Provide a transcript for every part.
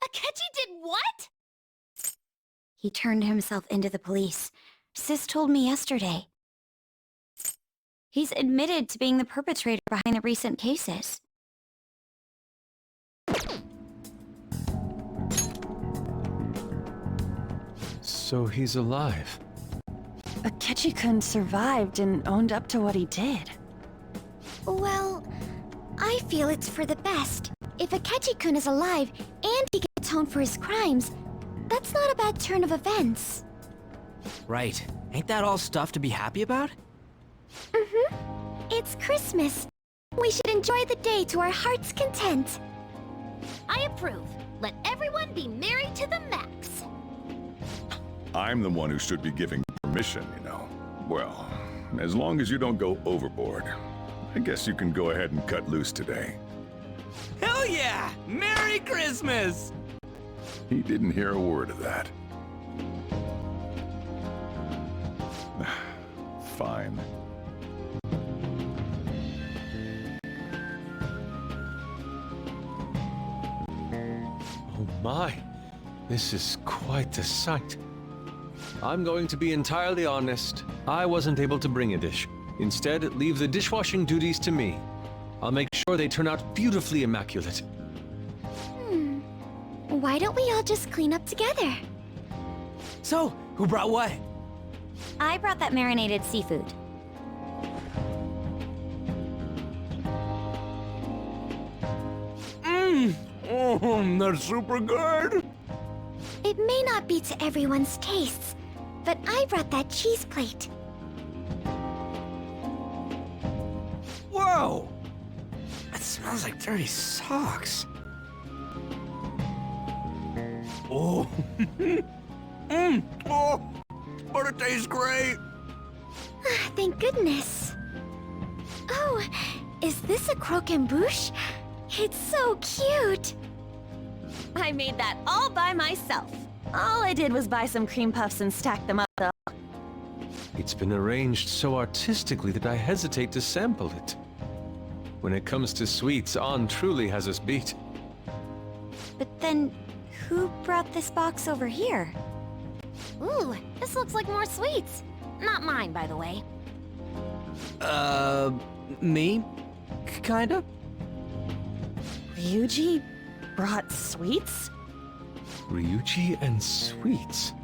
Akechi did what? He turned himself into the police. Sis told me yesterday. He's admitted to being the perpetrator behind the recent cases. So he's alive. Akechi-kun survived and owned up to what he did. Well, I feel it's for the best. If Akechi-kun is alive and he can atone for his crimes, that's not a bad turn of events. Right. Ain't that all stuff to be happy about? It's Christmas. We should enjoy the day to our heart's content. I approve. Let everyone be merry to the max. I'm the one who should be giving permission, you know. Well, as long as you don't go overboard, I guess you can go ahead and cut loose today. Hell yeah! Merry Christmas! He didn't hear a word of that. Fine. Oh my, this is quite the sight. I'm going to be entirely honest. I wasn't able to bring a dish. Instead, leave the dishwashing duties to me. I'll make sure they turn out beautifully immaculate. Why don't we all just clean up together? So, who brought what? I brought that marinated seafood. Oh, that's super good! It may not be to everyone's tastes, but I brought that cheese plate. Whoa! That smells like dirty socks. Oh, oh, but it tastes great. Thank goodness. Oh, is this a croquembouche? It's so cute. I made that all by myself. All I did was buy some cream puffs and stack them up, though. It's been arranged so artistically that I hesitate to sample it. When it comes to sweets, An truly has us beat. But then, who brought this box over here? Ooh, this looks like more sweets. Not mine, by the way. Me? Kinda? Ryuji brought sweets? Ryuji and sweets.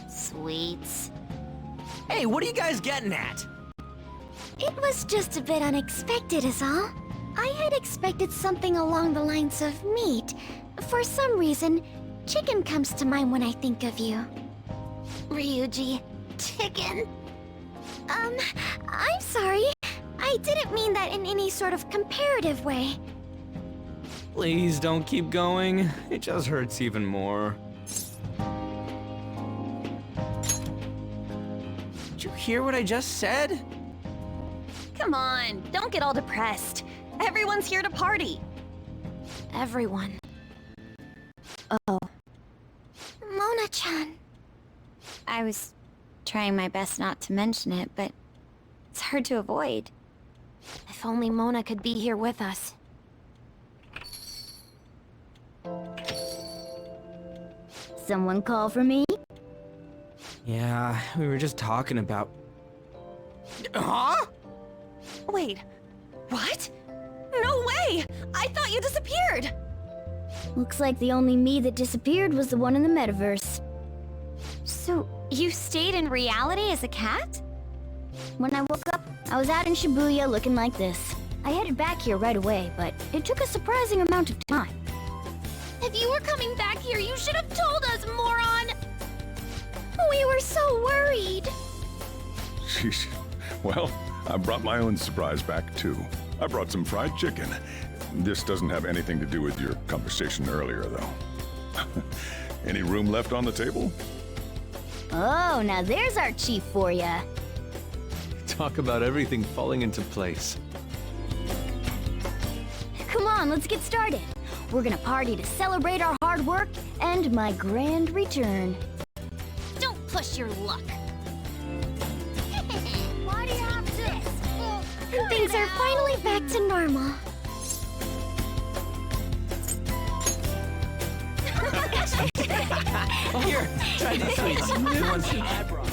Sweets. Hey, what are you guys getting at? It was just a bit unexpected is all. I had expected something along the lines of meat. For some reason, chicken comes to mind when I think of you. Ryuji. Chicken. I'm sorry. I didn't mean that in any sort of comparative way. Please don't keep going. It just hurts even more. Did you hear what I just said? Come on, don't get all depressed. Everyone's here to party. Everyone. Oh. Mona-chan. I was trying my best not to mention it, but it's hard to avoid. If only Mona could be here with us. Someone call for me? Yeah, we were just talking about... Huh? Wait, what? No way! I thought you disappeared! Looks like the only me that disappeared was the one in the metaverse. So, you stayed in reality as a cat? When I woke up, I was out in Shibuya looking like this. I headed back here right away, but it took a surprising amount of time. If you were coming back here, you should have told us, moron! We were so worried. Sheesh. Well, I brought my own surprise back, too. I brought some fried chicken. This doesn't have anything to do with your conversation earlier, though. Any room left on the table? Oh, now there's our chief for ya. Talk about everything falling into place. Come on, let's get started. We're gonna party to celebrate our hard work and my grand return. Don't push your luck. Why do you have this? Things are finally back to normal. Here, try these sweets. The ones I brought.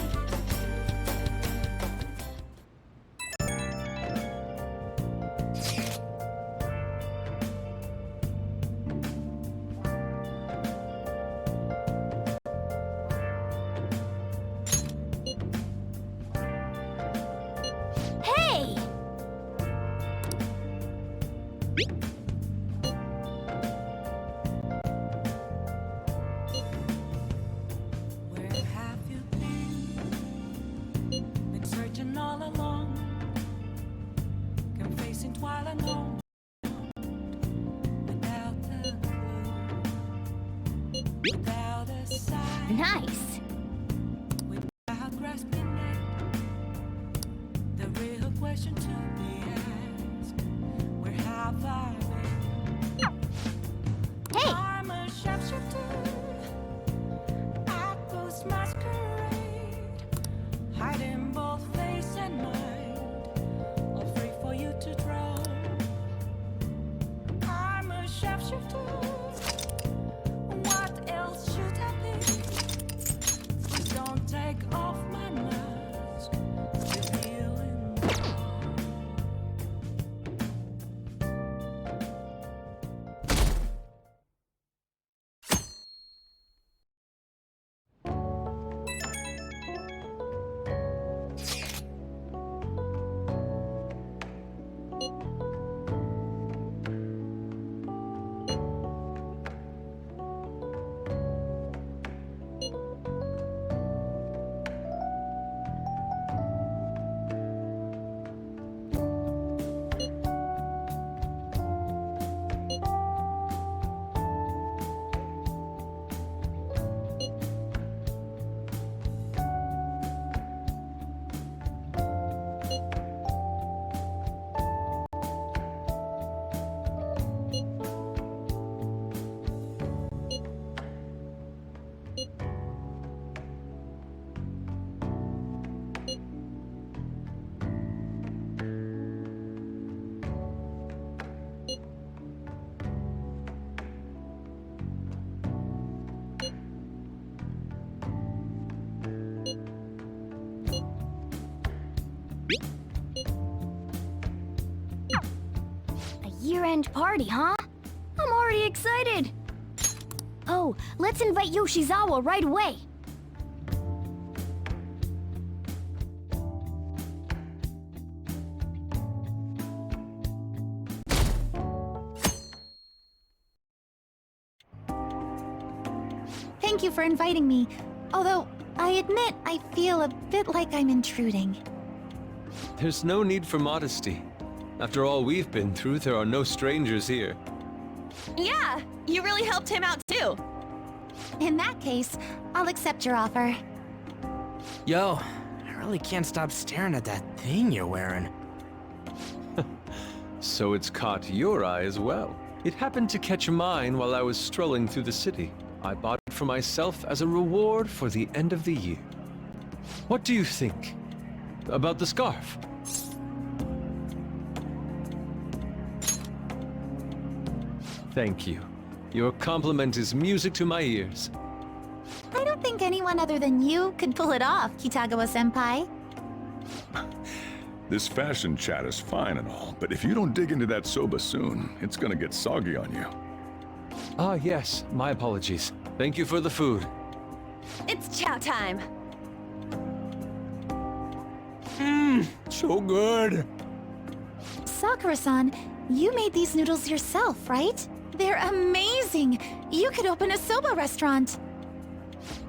Hey! Where have you been? Been searching all along, confessing while alone, without a clue, without a sign, Nice. without grasping it. The real question to be asked: where have I been? Hey! I'm a sharpshooter. Ghost masquerade, hiding both face and mind, afraid for you to drown. I'm a sharpshooter. What else should I be? Please don't take off my mask. Revealing the heart. A year-end party, huh? I'm already excited. Oh, let's invite Yoshizawa right away. Thank you for inviting me. Although, I admit I feel a bit like I'm intruding. There's no need for modesty. After all we've been through, there are no strangers here. Yeah, you really helped him out too. In that case, I'll accept your offer. Yo, I really can't stop staring at that thing you're wearing. So it's caught your eye as well. It happened to catch mine while I was strolling through the city. I bought it for myself as a reward for the end of the year. What do you think about the scarf? Thank you. Your compliment is music to my ears. I don't think anyone other than you could pull it off, Kitagawa-senpai. This fashion chat is fine and all, but if you don't dig into that soba soon, it's gonna get soggy on you. Ah, yes. My apologies. Thank you for the food. It's chow time. So good. Sakura-san, you made these noodles yourself, right? They're amazing! You could open a soba restaurant.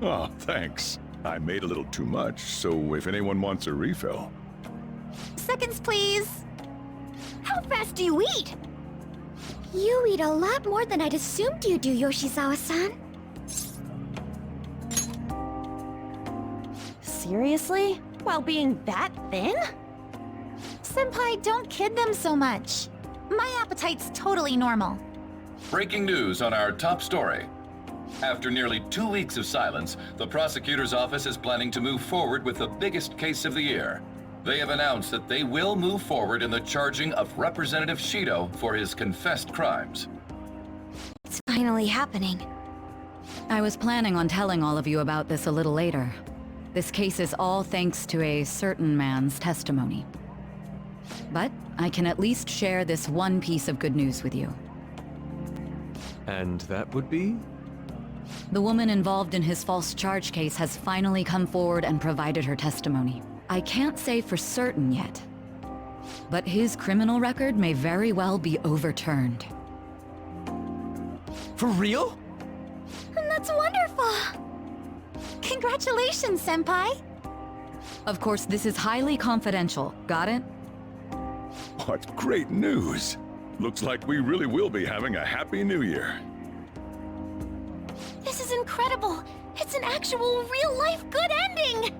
Oh, thanks. I made a little too much, so if anyone wants a refill. Seconds, please. How fast do you eat? You eat a lot more than I'd assumed you do, Yoshizawa-san. Seriously? While being that thin? Senpai, don't kid them so much. My appetite's totally normal. Breaking news on our top story. After nearly 2 weeks of silence, the prosecutor's office is planning to move forward with the biggest case of the year. They have announced that they will move forward in the charging of Representative Shido for his confessed crimes. It's finally happening. I was planning on telling all of you about this a little later. This case is all thanks to a certain man's testimony. But I can at least share this one piece of good news with you. And that would be? The woman involved in his false charge case has finally come forward and provided her testimony. I can't say for certain yet, but his criminal record may very well be overturned. For real? That's wonderful! Congratulations, Senpai! Of course, this is highly confidential. Got it? What great news! Looks like we really will be having a happy new year. This is incredible! It's an actual real-life good ending!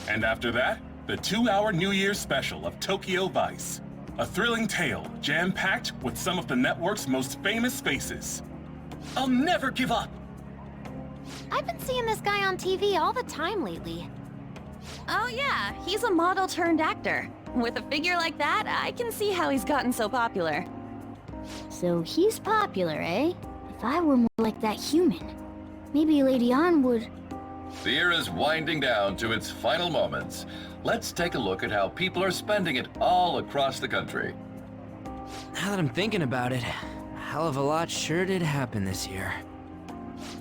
And after that, the 2-hour New Year's special of Tokyo Vice. A thrilling tale, jam-packed with some of the network's most famous faces. I'll never give up! I've been seeing this guy on TV all the time lately. Oh yeah, he's a model turned actor. With a figure like that, I can see how he's gotten so popular. So he's popular, eh? If I were more like that human, maybe Lady Ann would... The year is winding down to its final moments. Let's take a look at how people are spending it all across the country. Now that I'm thinking about it, a hell of a lot sure did happen this year.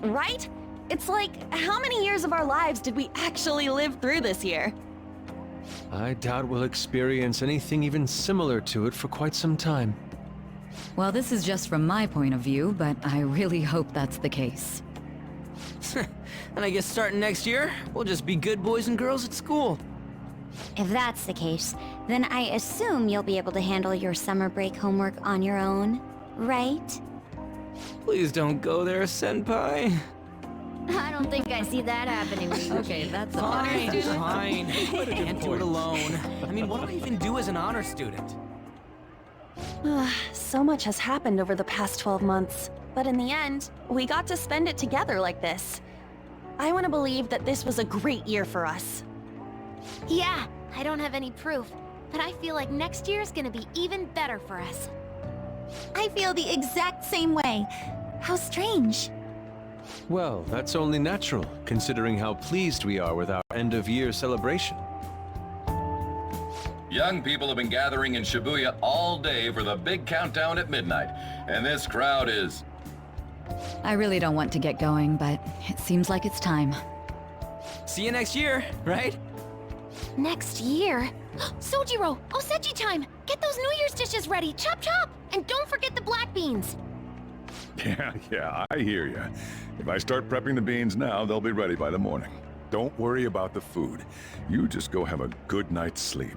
Right? It's like, how many years of our lives did we actually live through this year? I doubt we'll experience anything even similar to it for quite some time. Well, this is just from my point of view, but I really hope that's the case. And I guess starting next year, we'll just be good boys and girls at school. If that's the case, then I assume you'll be able to handle your summer break homework on your own, right? Please don't go there, Senpai. I don't think I see that happening. Okay, that's a Fine, fine. fine. Can't do it alone. I mean, what do I even do as an honor student? So much has happened over the past 12 months. But in the end, we got to spend it together like this. I want to believe that this was a great year for us. Yeah, I don't have any proof, but I feel like next year's gonna be even better for us. I feel the exact same way. How strange. Well, that's only natural, considering how pleased we are with our end-of-year celebration. Young people have been gathering in Shibuya all day for the big countdown at midnight, and this crowd is... I really don't want to get going, but it seems like it's time. See you next year, right? Next year? Sojiro! Osechi time! Get those New Year's dishes ready! Chop chop! And don't forget the black beans! Yeah, I hear you. If I start prepping the beans now, they'll be ready by the morning. Don't worry about the food. You just go have a good night's sleep.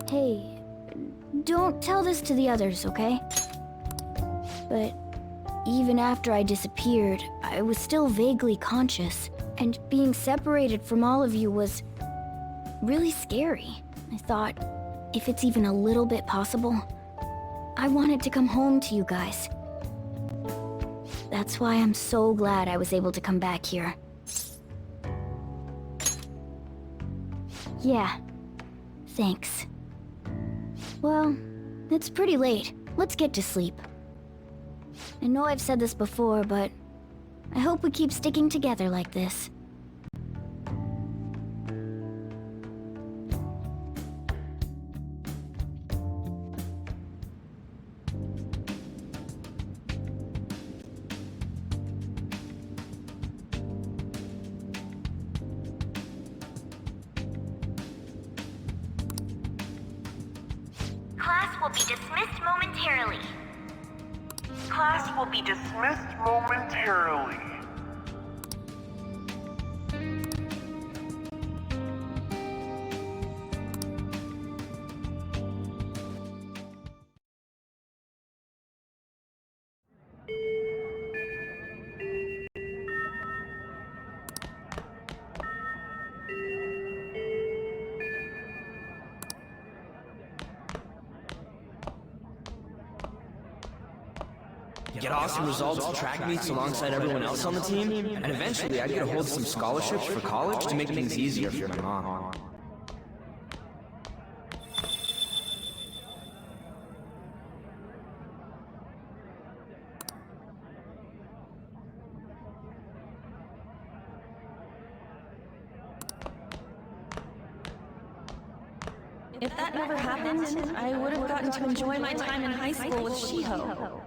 Hey, don't tell this to the others, okay? But even after I disappeared, I was still vaguely conscious, and being separated from all of you was really scary. I thought, if it's even a little bit possible, I wanted to come home to you guys. That's why I'm so glad I was able to come back here. Yeah, thanks. Well, it's pretty late. Let's get to sleep. I know I've said this before, but I hope we keep sticking together like this. Class will be dismissed momentarily. Class will be dismissed momentarily. get awesome results at track meets alongside everyone else on the team, and eventually I'd get a hold of some scholarships for college to make things easier for my mom. If that never happened, I would have gotten to enjoy my time in high school with Shiho.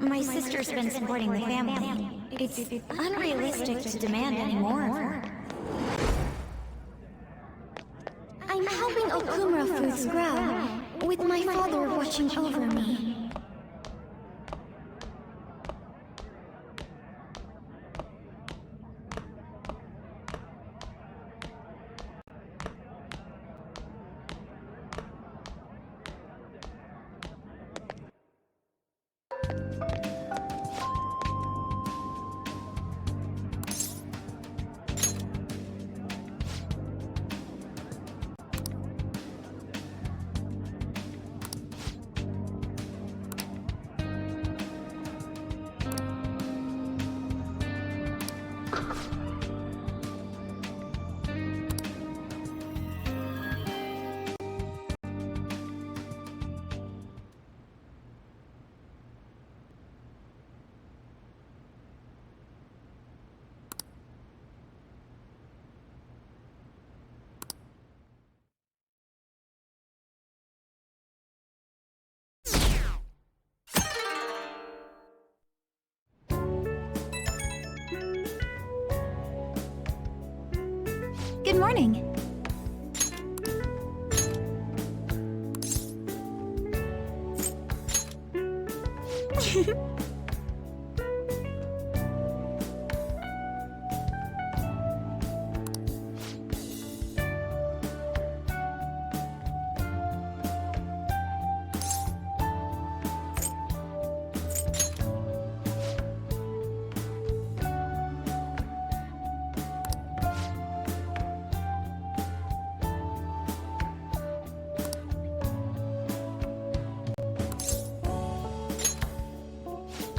My sister's been supporting the family. It's unrealistic to demand any more of her. I'm helping Okumura Foods grow, with my father watching over me. Good morning.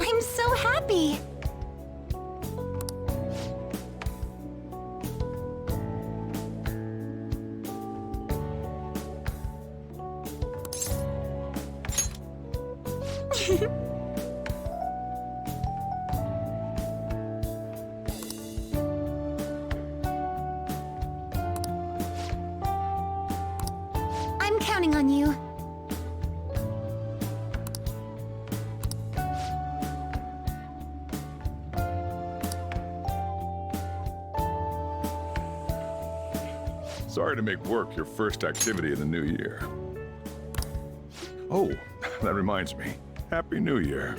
I'm so happy! I'm counting on you. Sorry to make work your first activity in the new year. Oh, that reminds me. Happy New Year.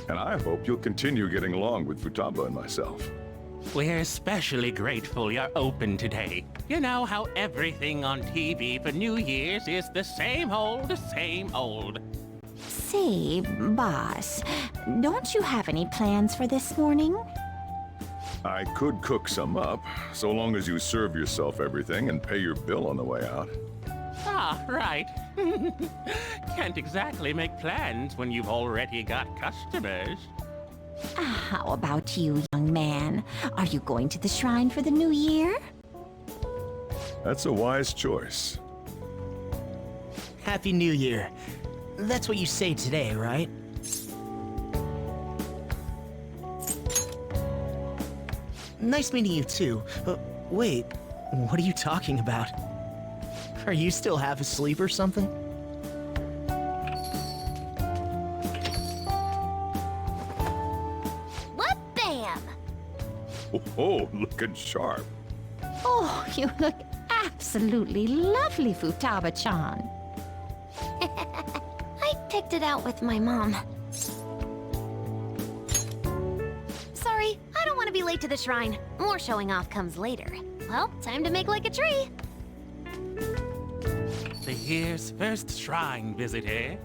And I hope you'll continue getting along with Futaba and myself. We're especially grateful you're open today. You know how everything on TV for New Year's is the same old, same old. Say, boss, don't you have any plans for this morning? I could cook some up, so long as you serve yourself everything and pay your bill on the way out. Ah, right. Can't exactly make plans when you've already got customers. How about you, young man? Are you going to the shrine for the new year? That's a wise choice. Happy New Year. That's what you say today, right? Nice meeting you too. Wait, what are you talking about? Are you still half asleep or something? What bam! Oh, looking sharp. Oh, you look absolutely lovely, Futaba-chan. I picked it out with my mom. Sorry, I don't want to be late to the shrine. More showing off comes later. Well, time to make like a tree. The year's first shrine visit, eh?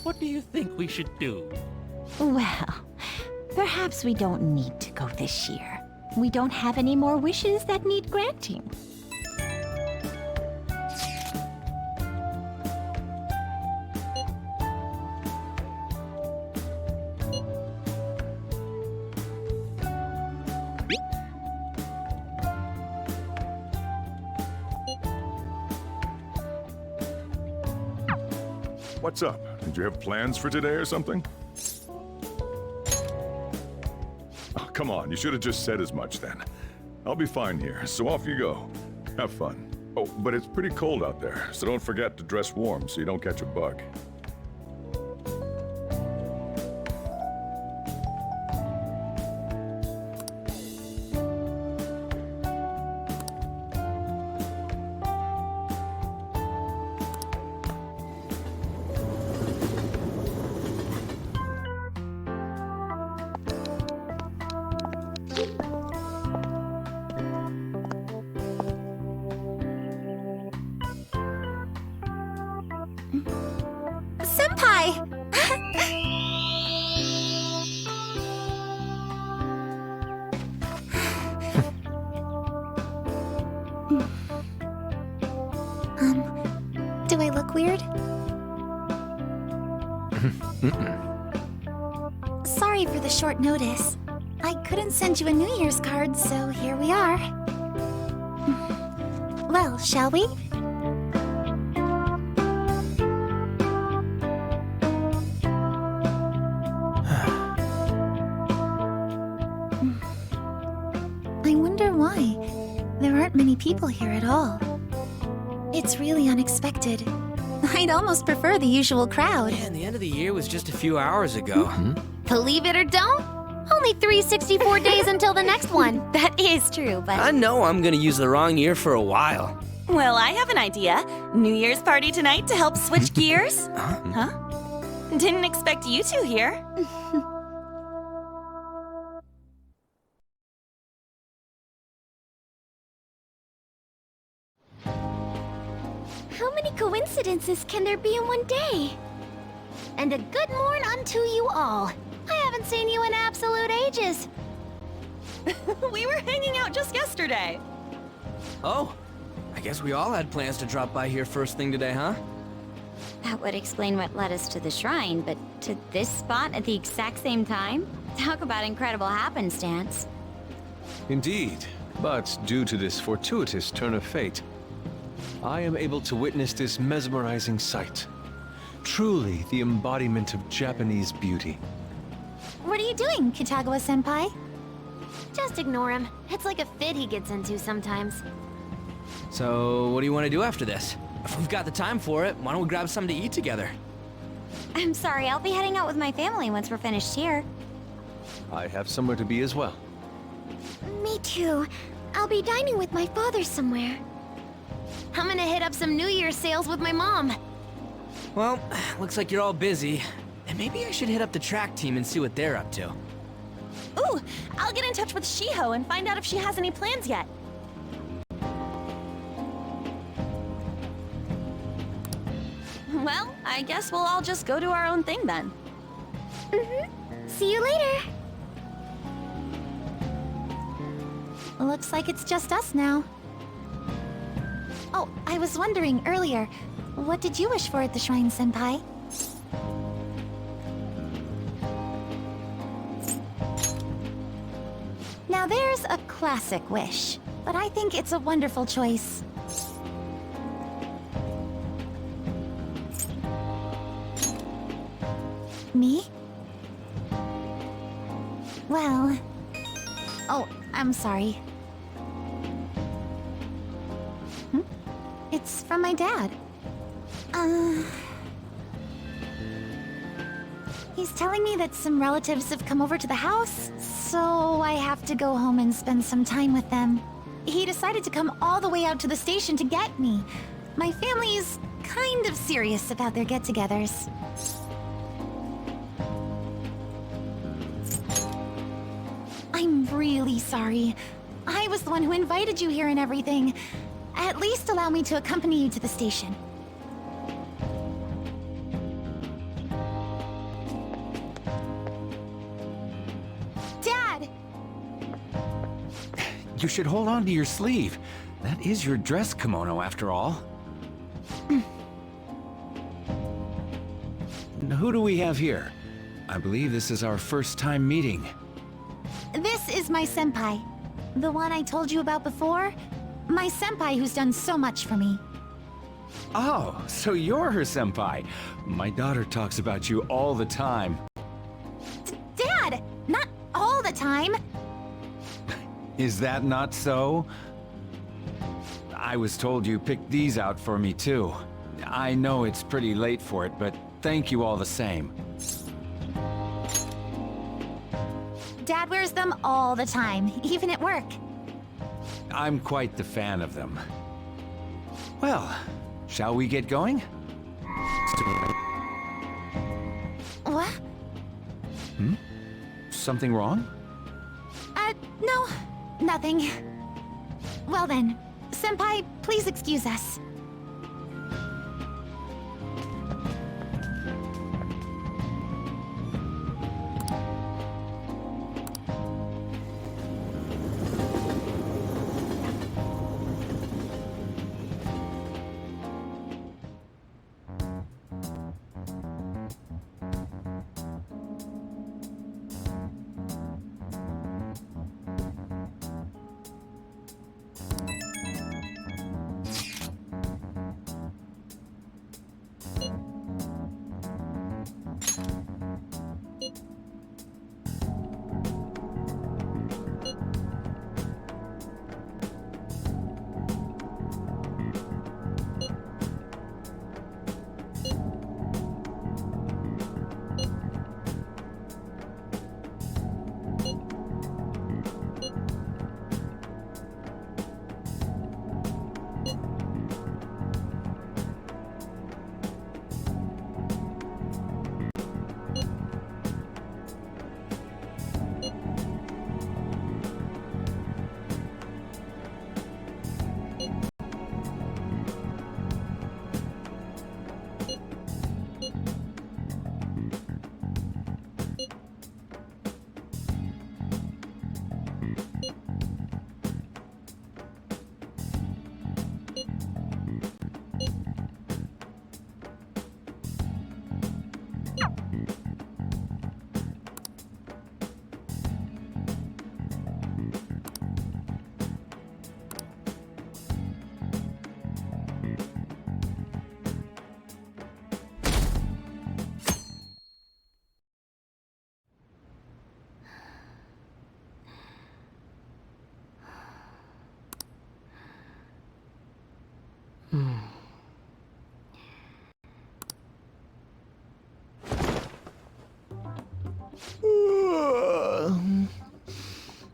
What do you think we should do? Well, perhaps we don't need to go this year. We don't have any more wishes that need granting. What's up? Did you have plans for today or something? Oh, come on, you should have just said as much then. I'll be fine here, so off you go. Have fun. Oh, but it's pretty cold out there, so don't forget to dress warm so you don't catch a bug. Senpai! Do I look weird? Sorry for the short notice. I couldn't send you a New Year's card, so here we are. Well, shall we? I wonder why. There aren't many people here at all. It's really unexpected. I'd almost prefer the usual crowd. Man, the end of the year was just a few hours ago. Believe it or don't, only 364 days until the next one. That is true, but... I know I'm gonna use the wrong year for a while. Well, I have an idea. New Year's party tonight to help switch gears? Huh? Didn't expect you two here. How many coincidences can there be in one day? And a good morn unto you all. I haven't seen you in absolute ages. We were hanging out just yesterday. Oh, I guess we all had plans to drop by here first thing today, huh? That would explain what led us to the shrine, but to this spot at the exact same time? Talk about incredible happenstance. Indeed, but due to this fortuitous turn of fate, I am able to witness this mesmerizing sight. Truly the embodiment of Japanese beauty. What are you doing, Kitagawa-senpai? Just ignore him. It's like a fit he gets into sometimes. So, what do you want to do after this? If we've got the time for it, why don't we grab something to eat together? I'm sorry, I'll be heading out with my family once we're finished here. I have somewhere to be as well. Me too. I'll be dining with my father somewhere. I'm gonna hit up some New Year's sales with my mom. Well, looks like you're all busy. And maybe I should hit up the track team and see what they're up to. Ooh, I'll get in touch with Shiho and find out if she has any plans yet. Well, I guess we'll all just go do our own thing then. See you later. Looks like it's just us now. Oh, I was wondering earlier, what did you wish for at the shrine, Senpai? Now there's a classic wish, but I think it's a wonderful choice. Me? Well... Oh, I'm sorry. It's from my dad. He's telling me that some relatives have come over to the house, so I have to go home and spend some time with them. He decided to come all the way out to the station to get me. My family's kind of serious about their get-togethers. I'm really sorry. I was the one who invited you here and everything. At least allow me to accompany you to the station. You should hold on to your sleeve. That is your dress kimono, after all. Who do we have here? I believe this is our first time meeting. This is my senpai. The one I told you about before. My senpai who's done so much for me. Oh, so you're her senpai. My daughter talks about you all the time. Dad! Not all the time! Is that not so? I was told you picked these out for me too. I know it's pretty late for it, but thank you all the same. Dad wears them all the time, even at work. I'm quite the fan of them. Well, shall we get going? What? Something wrong? No. Nothing. Well then, senpai, please excuse us.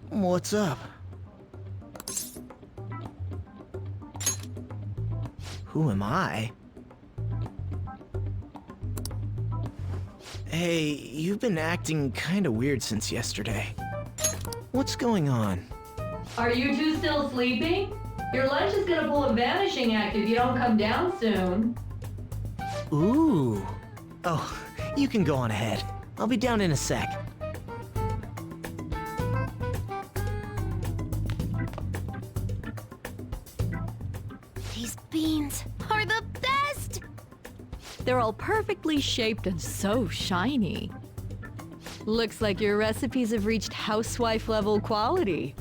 What's up? Who am I? Hey, you've been acting kinda weird since yesterday. What's going on? Are you two still sleeping? Your lunch is gonna pull a vanishing act if you don't come down soon. Ooh. Oh, you can go on ahead. I'll be down in a sec. These beans are the best! They're all perfectly shaped and so shiny. Looks like your recipes have reached housewife level quality.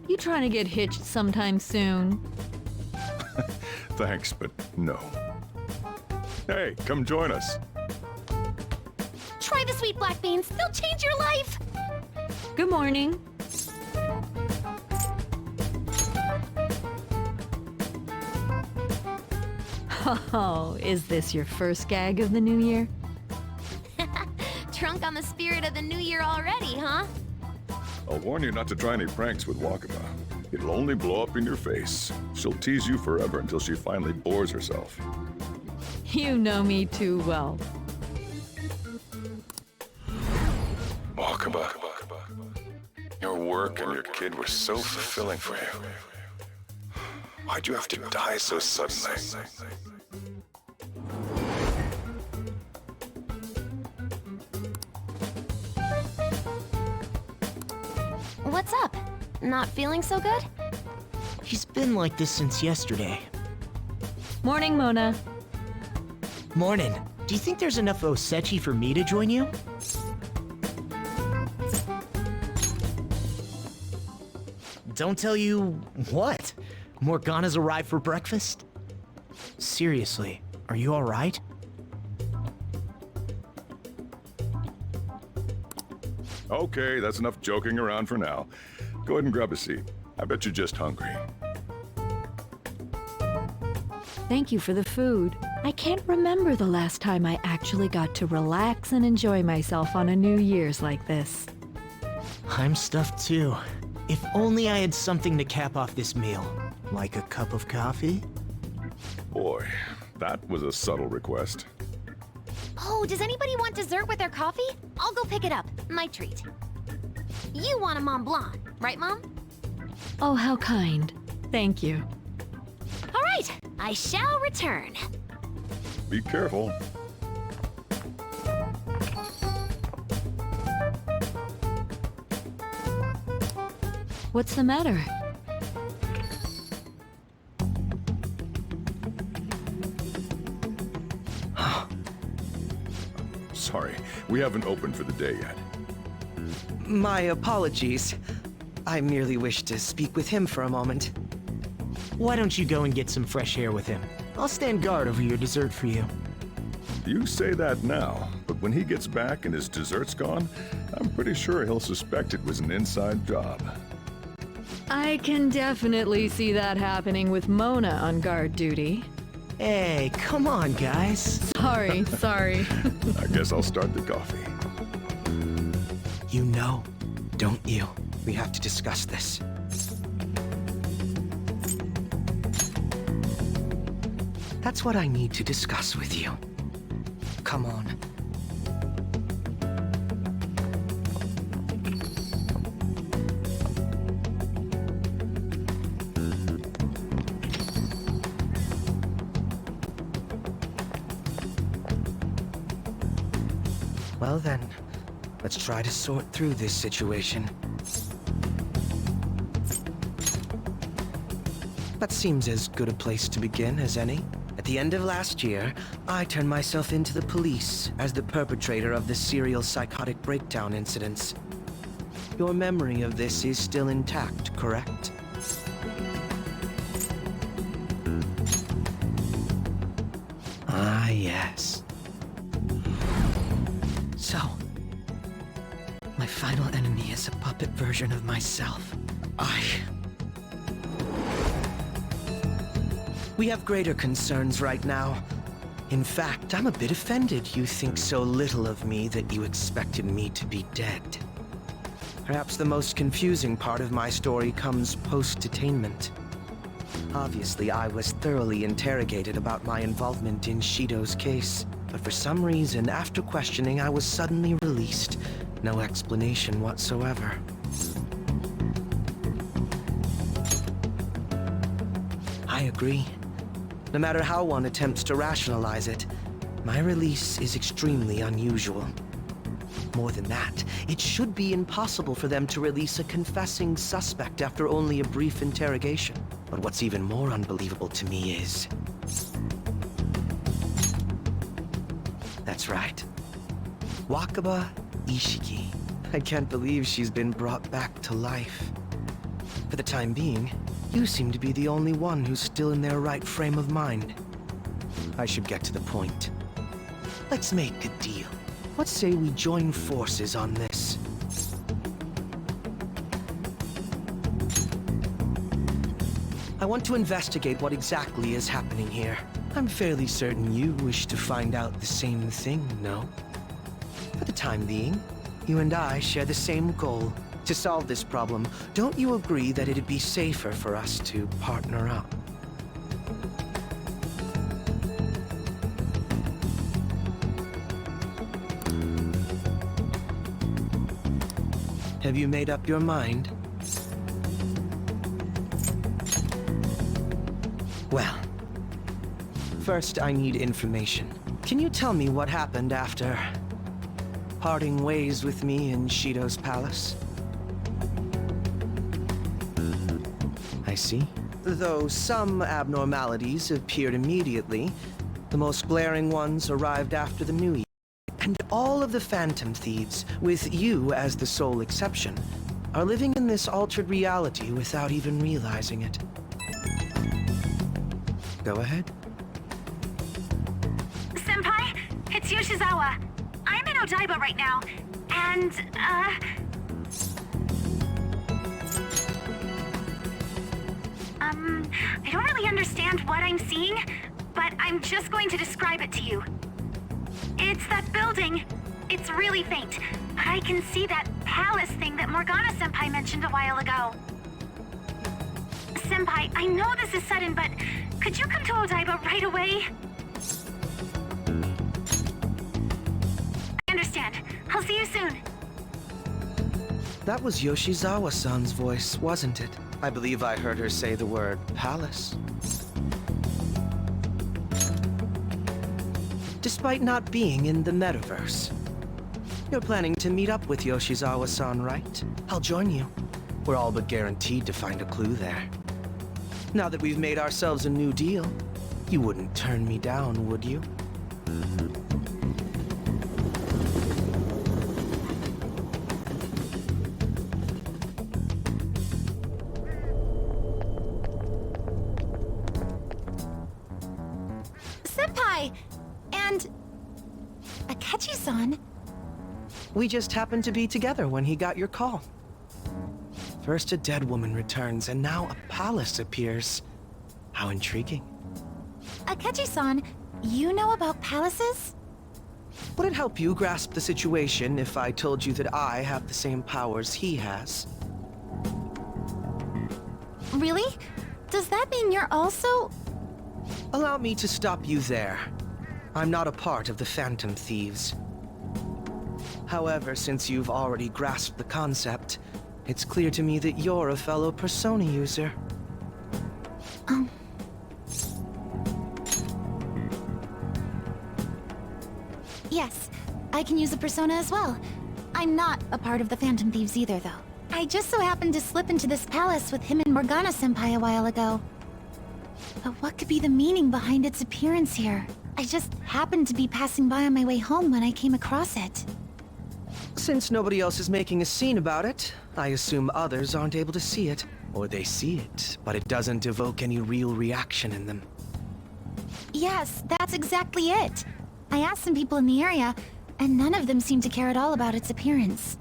You trying to get hitched sometime soon? Thanks, but no. Hey, come join us. Try the sweet black beans, they'll change your life! Good morning. Oh, is this your first gag of the new year? Drunk on the spirit of the new year already, huh? I'll warn you not to try any pranks with Wakaba. It'll only blow up in your face. She'll tease you forever until she finally bores herself. You know me too well. Wakaba, your work and your kid were so fulfilling for you. Why'd you have to die so suddenly? What's up? Not feeling so good? He's been like this since yesterday. Morning, Mona. Morning. Do you think there's enough Osechi for me to join you? Don't tell you what? Morgana's arrived for breakfast? Seriously, are you alright? Okay, that's enough joking around for now. Go ahead and grab a seat. I bet you're just hungry. Thank you for the food. I can't remember the last time I actually got to relax and enjoy myself on a New Year's like this. I'm stuffed too. If only I had something to cap off this meal. Like a cup of coffee? Boy, that was a subtle request. Oh, does anybody want dessert with their coffee? I'll go pick it up. My treat. You want a Mont Blanc, right, Mom? Oh, how kind. Thank you. All right, I shall return. Be careful. What's the matter? Sorry, we haven't opened for the day yet. My apologies. I merely wish to speak with him for a moment. Why don't you go and get some fresh air with him? I'll stand guard over your dessert for you. You say that now, but when he gets back and his dessert's gone, I'm pretty sure he'll suspect it was an inside job. I can definitely see that happening with Mona on guard duty. Hey, come on, guys. Sorry. I guess I'll start the coffee. You know, don't you? We have to discuss this. That's what I need to discuss with you. Come on. Well then, let's try to sort through this situation. That seems as good a place to begin as any. At the end of last year, I turned myself into the police as the perpetrator of the serial psychotic breakdown incidents. Your memory of this is still intact, correct? Ah, yes. So, my final enemy is a puppet version of myself. We have greater concerns right now. In fact, I'm a bit offended you think so little of me that you expected me to be dead. Perhaps the most confusing part of my story comes post-detainment. Obviously, I was thoroughly interrogated about my involvement in Shido's case, but for some reason, after questioning, I was suddenly released. No explanation whatsoever. I agree. No matter how one attempts to rationalize it, my release is extremely unusual. More than that, it should be impossible for them to release a confessing suspect after only a brief interrogation. But what's even more unbelievable to me is... That's right. Wakaba Ishiki. I can't believe she's been brought back to life. For the time being, you seem to be the only one who's still in their right frame of mind. I should get to the point. Let's make a deal. Let's say we join forces on this. I want to investigate what exactly is happening here. I'm fairly certain you wish to find out the same thing, no? For the time being, you and I share the same goal. To solve this problem, don't you agree that it'd be safer for us to partner up? Have you made up your mind? Well, first I need information. Can you tell me what happened after parting ways with me in Shido's palace? I see. Though some abnormalities appeared immediately, the most glaring ones arrived after the New Year. And all of the Phantom Thieves, with you as the sole exception, are living in this altered reality without even realizing it. Go ahead. Senpai, it's Yoshizawa. I'm in Odaiba right now, and, I don't really understand what I'm seeing, but I'm just going to describe it to you. It's that building. It's really faint, but I can see that palace thing that Morgana-senpai mentioned a while ago. Senpai, I know this is sudden, but could you come to Odaiba right away? I understand. I'll see you soon. That was Yoshizawa-san's voice, wasn't it? I believe I heard her say the word palace. Despite not being in the metaverse. You're planning to meet up with Yoshizawa-san, right? I'll join you. We're all but guaranteed to find a clue there. Now that we've made ourselves a new deal, you wouldn't turn me down, would you? Senpai! And... Akechi-san? We just happened to be together when he got your call. First a dead woman returns, and now a palace appears. How intriguing. Akechi-san, you know about palaces? Would it help you grasp the situation if I told you that I have the same powers he has? Really? Does that mean you're also... Allow me to stop you there. I'm not a part of the Phantom Thieves. However, since you've already grasped the concept, it's clear to me that you're a fellow Persona user. Yes, I can use a persona as well. I'm not a part of the Phantom Thieves either, though. I just so happened to slip into this palace with him and Morgana-senpai a while ago. But what could be the meaning behind its appearance here? I just happened to be passing by on my way home when I came across it. Since nobody else is making a scene about it, I assume others aren't able to see it. Or they see it, but it doesn't evoke any real reaction in them. Yes, that's exactly it. I asked some people in the area, and none of them seemed to care at all about its appearance.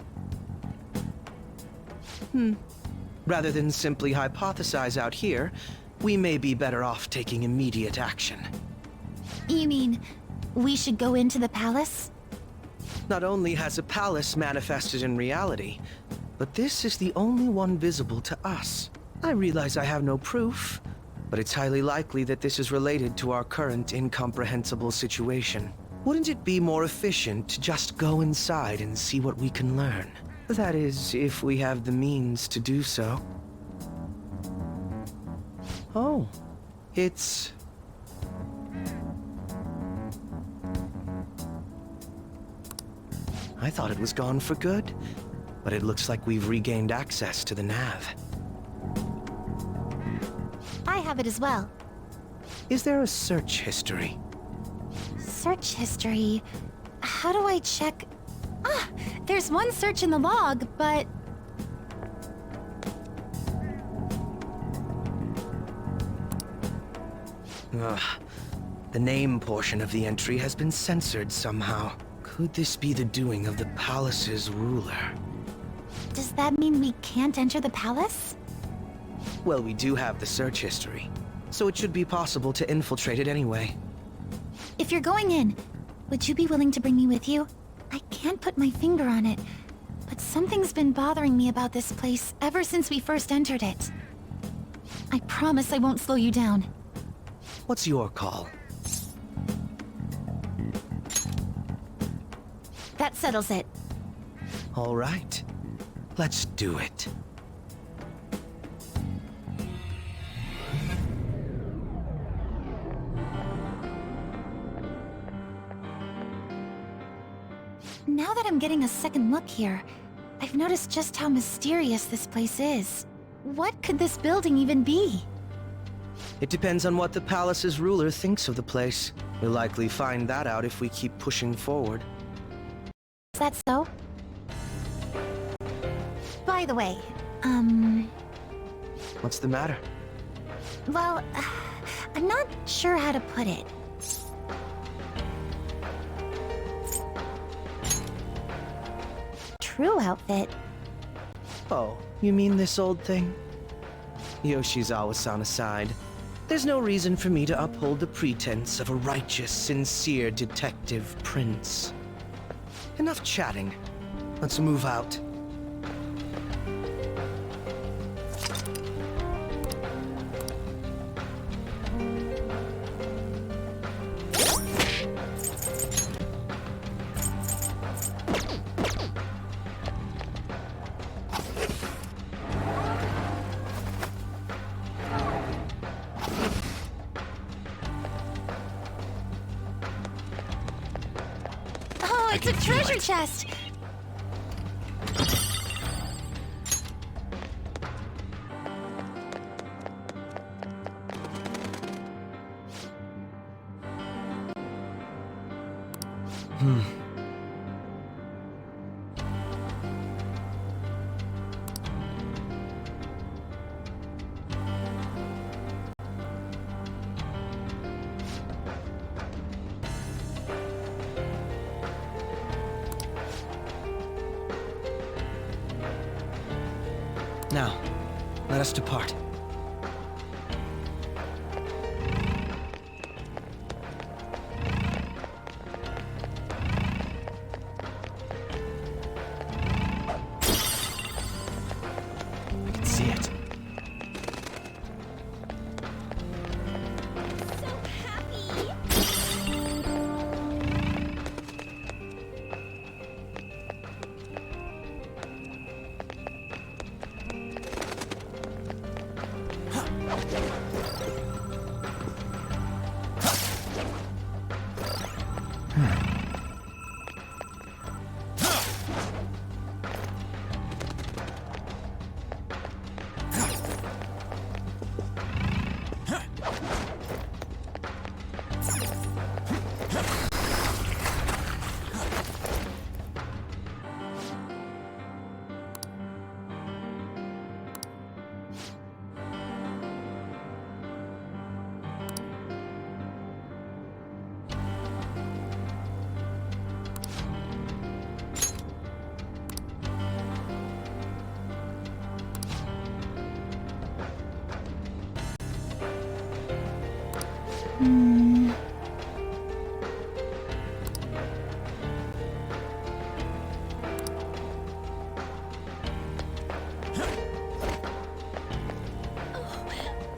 Rather than simply hypothesize out here, we may be better off taking immediate action. You mean, we should go into the palace? Not only has a palace manifested in reality, but this is the only one visible to us. I realize I have no proof, but it's highly likely that this is related to our current incomprehensible situation. Wouldn't it be more efficient to just go inside and see what we can learn? That is, if we have the means to do so. Oh, it's... I thought it was gone for good, but it looks like we've regained access to the nav. I have it as well. Is there a search history? Search history? How do I check? Ah, there's one search in the log, but... Ugh. The name portion of the entry has been censored somehow. Could this be the doing of the palace's ruler? Does that mean we can't enter the palace? Well, we do have the search history, so it should be possible to infiltrate it anyway. If you're going in, would you be willing to bring me with you? I can't put my finger on it, but something's been bothering me about this place ever since we first entered it. I promise I won't slow you down. What's your call? That settles it. All right. Let's do it. Now that I'm getting a second look here, I've noticed just how mysterious this place is. What could this building even be? It depends on what the palace's ruler thinks of the place. We'll likely find that out if we keep pushing forward. Is that so? By the way, What's the matter? well, I'm not sure how to put it. True outfit. Oh, you mean this old thing? Yoshizawa-san aside, there's no reason for me to uphold the pretense of a righteous, sincere detective prince. Enough chatting. Let's move out. Oh, it's a treasure chest! Now, let us depart. I can see it.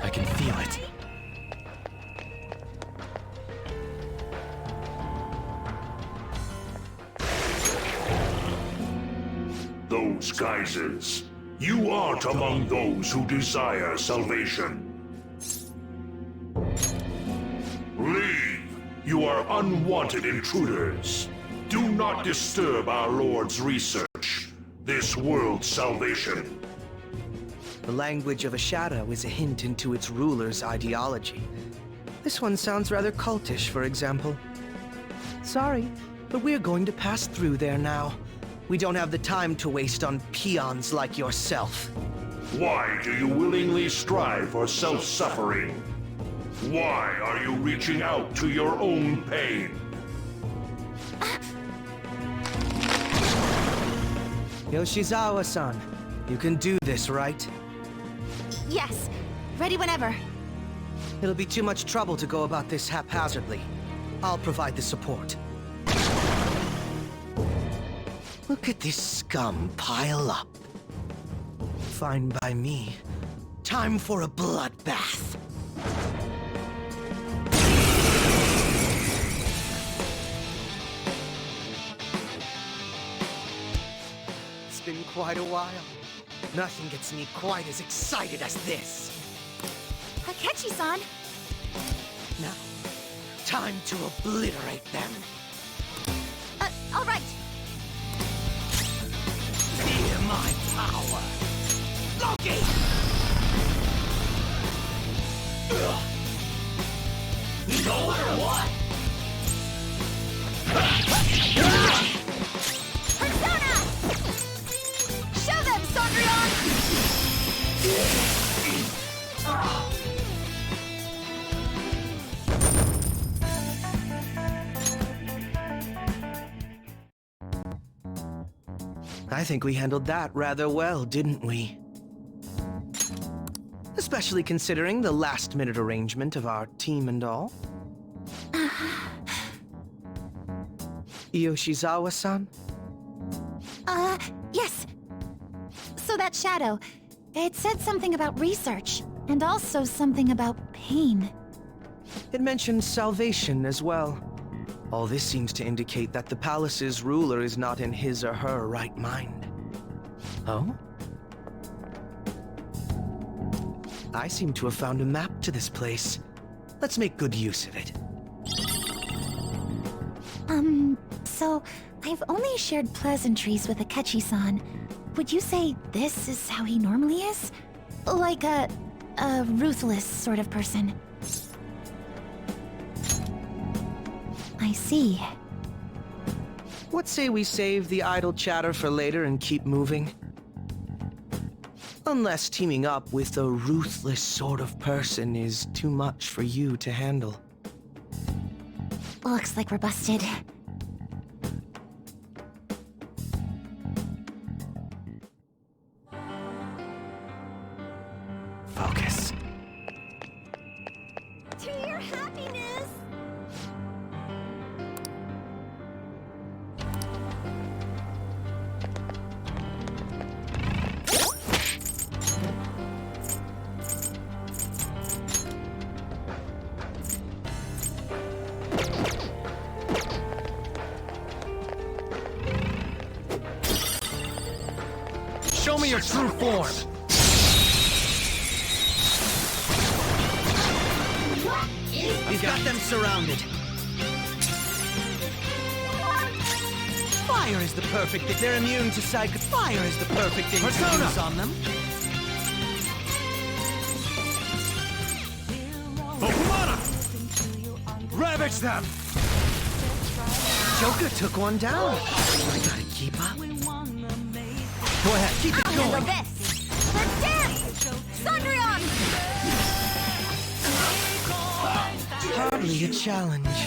I can feel it. Those geysers. You aren't among those who desire salvation. Leave! You are unwanted intruders. Do not disturb our Lord's research. This world's salvation. The language of a shadow is a hint into its ruler's ideology. This one sounds rather cultish, for example. Sorry, but we're going to pass through there now. We don't have the time to waste on peons like yourself. Why do you willingly strive for self-suffering? Why are you reaching out to your own pain? Yoshizawa-san, you can do this, right? Yes, ready whenever. It'll be too much trouble to go about this haphazardly. I'll provide the support. Look at this scum pile up. Fine by me. Time for a bloodbath. It's been quite a while. Nothing gets me quite as excited as this. Akechi-san! Now, time to obliterate them. All right. Fear my power! Loki! Nowhere or what? Persona! Show them, Sondrion! I think we handled that rather well, didn't we? Especially considering the last-minute arrangement of our team and all. Yoshizawa-san? Yes. So that shadow, it said something about research, and also something about pain. It mentioned salvation as well. All this seems to indicate that the palace's ruler is not in his or her right mind. Oh? I seem to have found a map to this place. Let's make good use of it. So I've only shared pleasantries with Akechi-san. Would you say this is how he normally is? Like a ruthless sort of person? I see. What say we save the idle chatter for later and keep moving? Unless teaming up with a ruthless sort of person is too much for you to handle. Looks like we're busted. Focus. To your happiness! Show me your true form! We've got them surrounded. Fire is the perfect thing. They're immune to psychic. Fire is the perfect thing to use on them. Bakumana! Ravage them! Joker took one down. I gotta keep up. Go ahead, keep it Handle going! this! For dance! Sondrion! Hardly a challenge.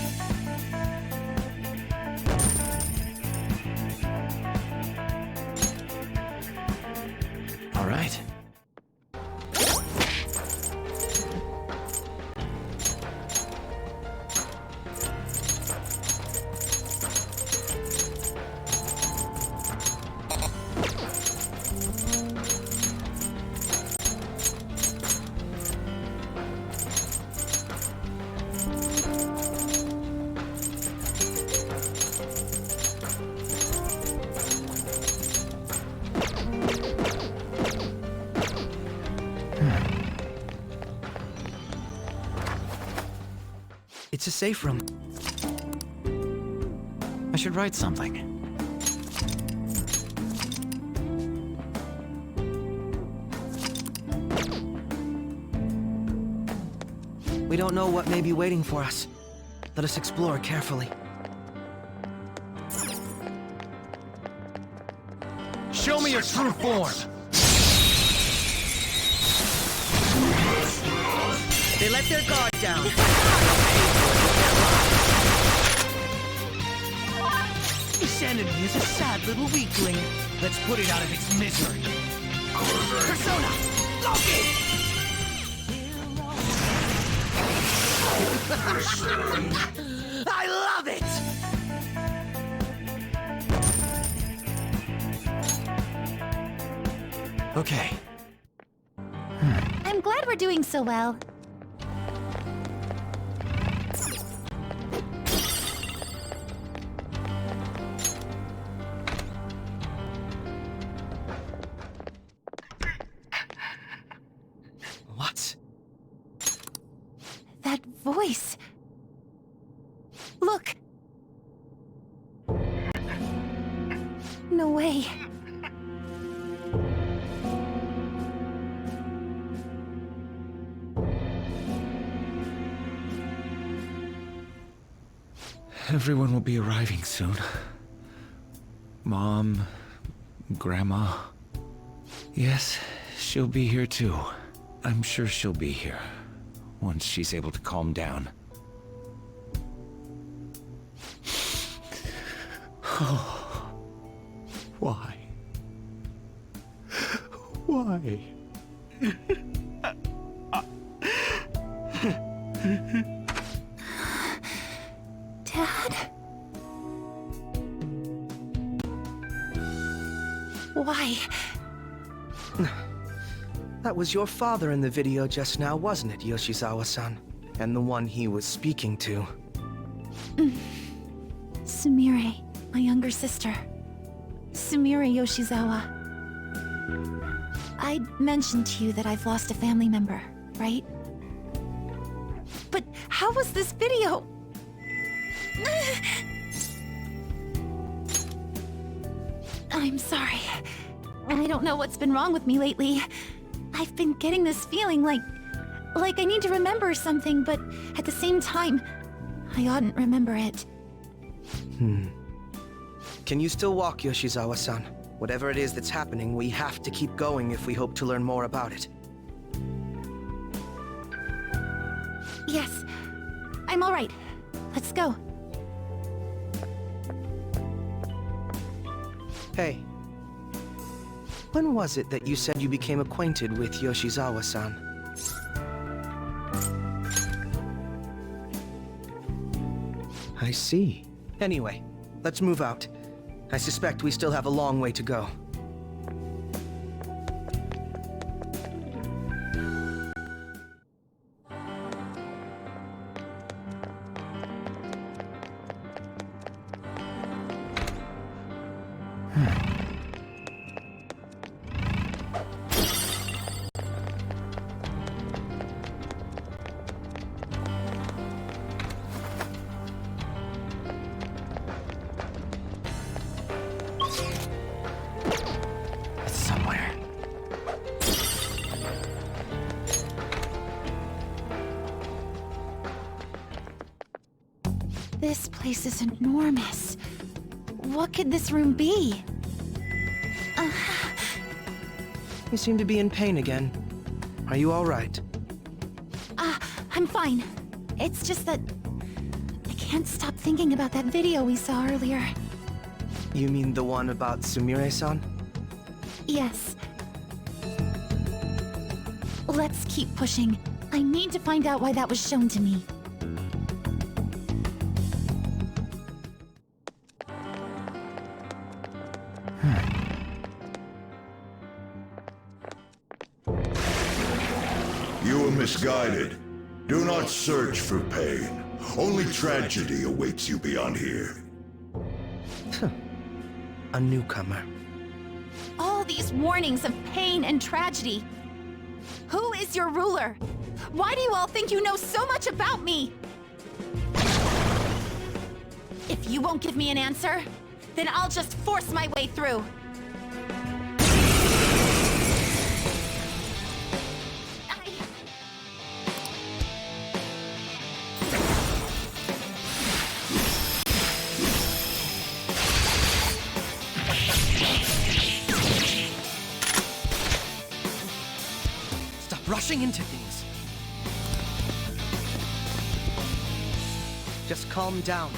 All right. It's a safe room. I should write something. We don't know what may be waiting for us. Let us explore carefully. Show me your true form! They let their guard down. This enemy is a sad little weakling. Let's put it out of its misery. Persona! Loki! I love it! Okay. I'm glad we're doing so well. What? That voice. Look! No way. Everyone will be arriving soon. Mom, Grandma. Yes, she'll be here too. I'm sure she'll be here once she's able to calm down. Oh, why? Why? Dad? Why? That was your father in the video just now, wasn't it, Yoshizawa-san? And the one he was speaking to. Sumire, my younger sister. Sumire Yoshizawa. I mentioned to you that I've lost a family member, right? But how was this video? I'm sorry. I don't know what's been wrong with me lately. I've been getting this feeling like I need to remember something, but at the same time, I oughtn't remember it. Can you still walk, Yoshizawa-san? Whatever it is that's happening, we have to keep going if we hope to learn more about it. Yes, I'm all right. Let's go. Hey. When was it that you said you became acquainted with Yoshizawa-san? I see. Anyway, let's move out. I suspect we still have a long way to go. Somewhere. This place is enormous. What could this room be? You seem to be in pain again. Are you all right? I'm fine. It's just that I can't stop thinking about that video we saw earlier. You mean the one about Sumire-san? Yes. Let's keep pushing. I need to find out why that was shown to me. You are misguided. Do not search for pain. Only tragedy awaits you beyond here. A newcomer. All these warnings of pain and tragedy. Who is your ruler? Why do you all think you know so much about me? If you won't give me an answer, then I'll just force my way through. Rushing into things. Just calm down.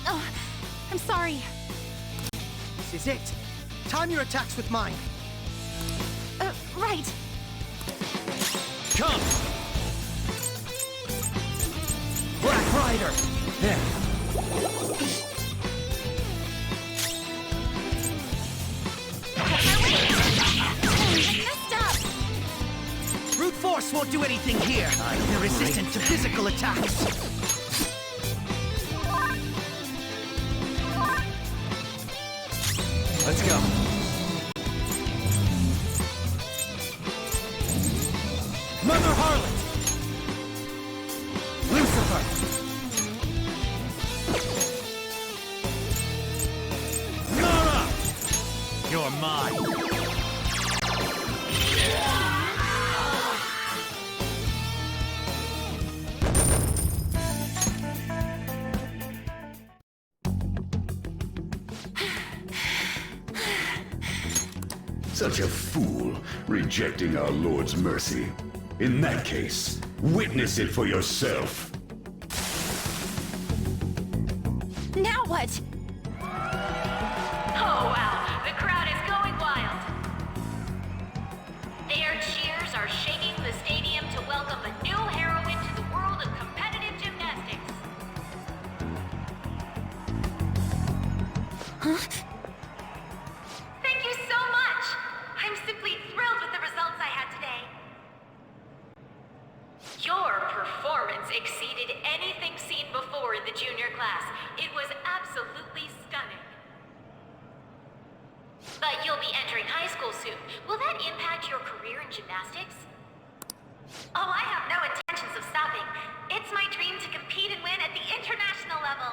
Oh, I'm sorry. This is it. Time your attacks with mine. Right. Come! Black Rider! There. Brute force won't do anything here. They're resistant to physical attacks. Let's go. Mother Harlot! Lucifer! Nara! You're mine. Such a fool, rejecting our Lord's mercy. In that case, witness it for yourself. Now what? Oh wow, the crowd is going wild. Their cheers are shaking the stadium to welcome a new heroine to the world of competitive gymnastics. Huh? Thank you so much! I'm simply thrilled with the results I had today. Your performance exceeded anything seen before in the junior class. It was absolutely stunning. But you'll be entering high school soon. Will that impact your career in gymnastics? Oh, I have no intentions of stopping. It's my dream to compete and win at the international level.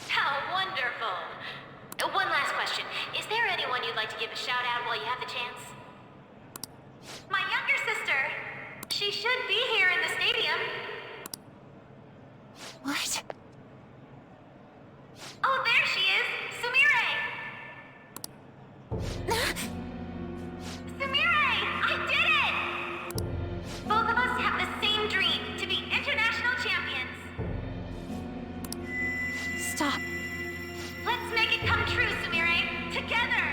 How wonderful! One last question. Is there anyone you'd like to give a shout out while you have the chance? My younger sister. She should be here in the stadium. What? Oh, there she is! Sumire! Sumire! I did it! Both of us have the same dream, to be international champions. Stop. Let's make it come true, Sumire! Together!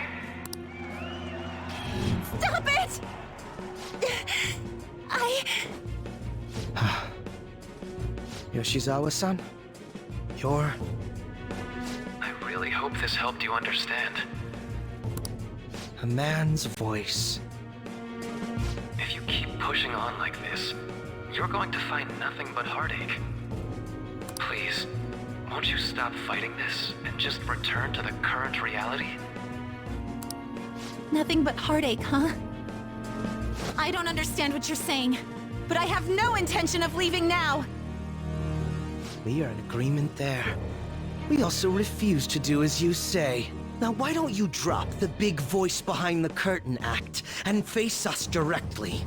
Stop it! Yoshizawa-san? You're... I really hope this helped you understand. a man's voice. If you keep pushing on like this, you're going to find nothing but heartache. Please, won't you stop fighting this and just return to the current reality? Nothing but heartache, huh? I don't understand what you're saying, but I have no intention of leaving now. We are in agreement there. We also refuse to do as you say. Now why don't you drop the big voice behind the curtain act and face us directly?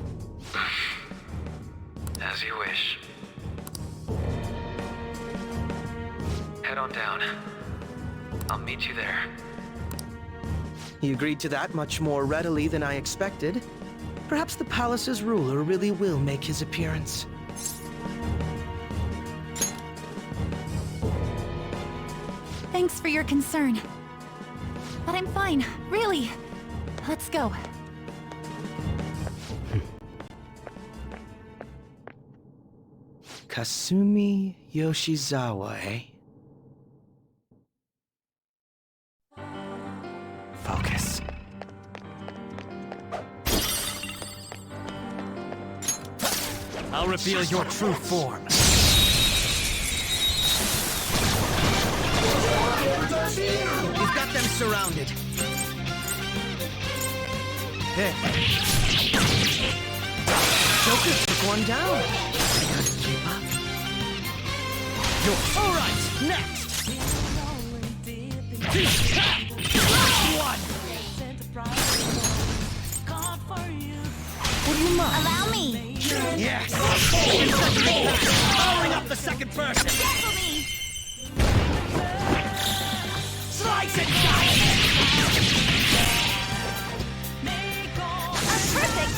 As you wish. Head on down. I'll meet you there. He agreed to that much more readily than I expected. Perhaps the palace's ruler really will make his appearance. Thanks for your concern. But I'm fine, really. Let's go. Kasumi Yoshizawa, eh? Focus. I'll reveal your true form. We've got them surrounded. There. Joker took one down. I gotta keep up. All right, next. One. Would you mind? Allow me. Yes. Powering up the second person. Careful me. Slice it. A perfect